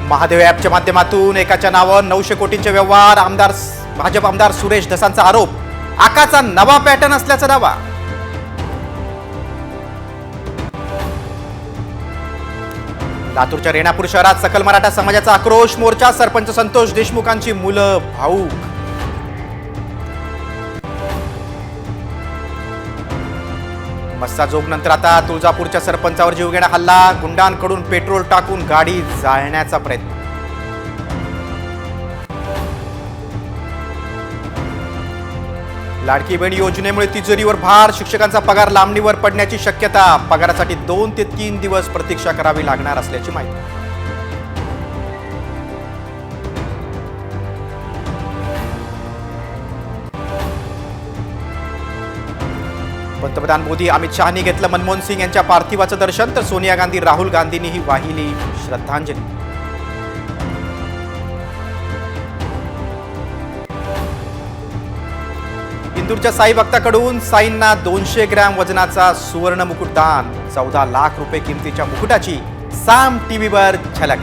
महादेव ॲपच्या माध्यमातून एकाच्या नावावर 900 कोटींचे व्यवहार. भाजप आमदार सुरेश धसांचा आरोप. आकाचा नवा पॅटर्न असल्याचा दावा. लातूरच्या रेणापूर शहरात सकल मराठा समाजाचा आक्रोश मोर्चा. सरपंच संतोष देशमुखांची मुलं भाऊक. मस्साजोग नंतर आता तुळजापूरच्या सरपंचावर जीवघेणा हल्ला. गुंडांकडून पेट्रोल टाकून गाडी जाळण्याचा प्रयत्न. लाडकी बहीण योजनेमुळे तिजोरीवर भार. शिक्षकांचा पगार लांबणीवर पडण्याची शक्यता. पगारासाठी 2 ते 3 दिवस प्रतीक्षा करावी लागणार असल्याची माहिती. पंतप्रधान मोदी अमित शहानी घेतलं मनमोहन सिंग यांच्या पार्थिवाचं दर्शन. तर सोनिया गांधी राहुल गांधींनीही वाहिली श्रद्धांजली. इंदूरच्या साई भक्ताकडून साईंना 200 ग्रॅम वजनाचा सुवर्ण मुकुट दान. 14 लाख रुपये किमतीच्या मुकुटाची साम टीव्हीवर झलक.